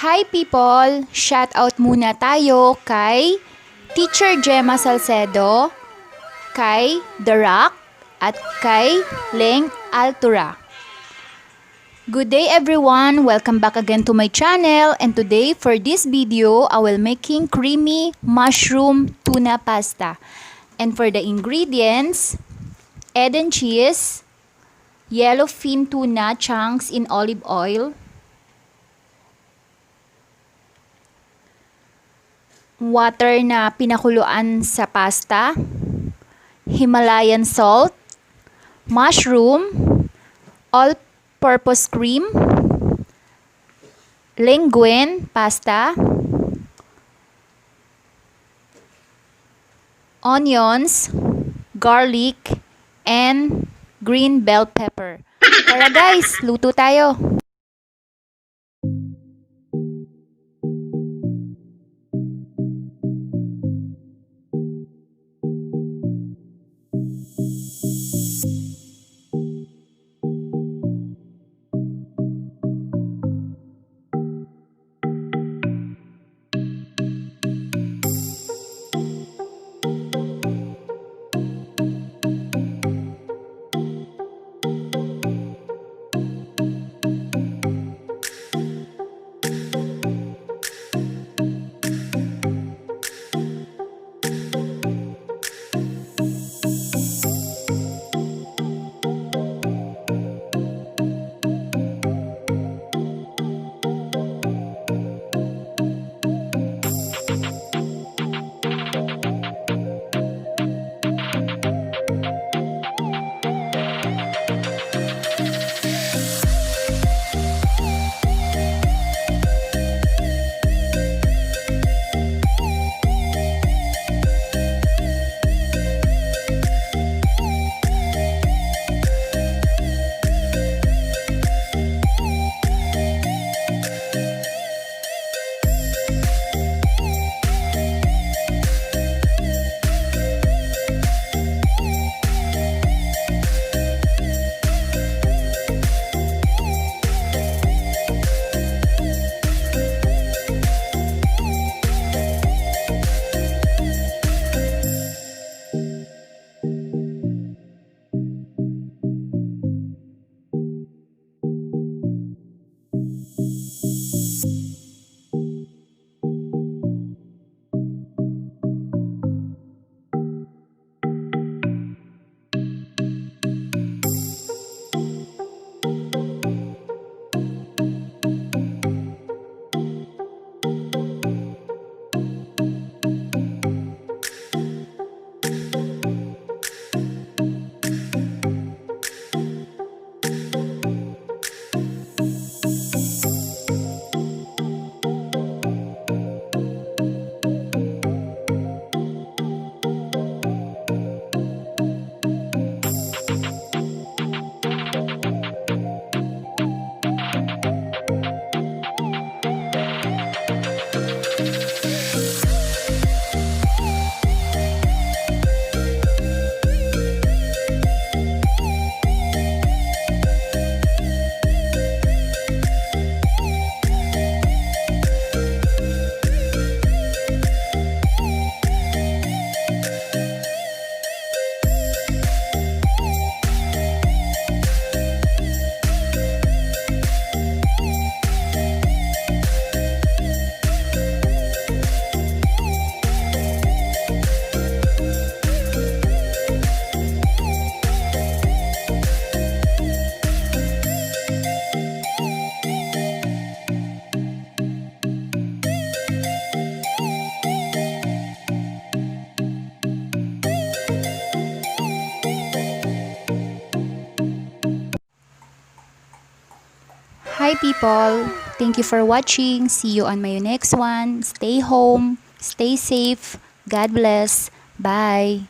Hi people! Shoutout muna tayo kay Teacher Gemma Salcedo, kay The Rock, at kay Leng Altura. Good day everyone! Welcome back again to my channel, and today for this video, I will making creamy mushroom tuna pasta. And for the ingredients, egg and cheese, yellowfin tuna chunks in olive oil, water na pinakuluan sa pasta, Himalayan salt, mushroom, all-purpose cream, linguine pasta, onions, garlic, and green bell pepper. Tara guys, luto tayo! Hi people! Thank you for watching. See you on my next one. Stay home, stay safe. God bless. Bye!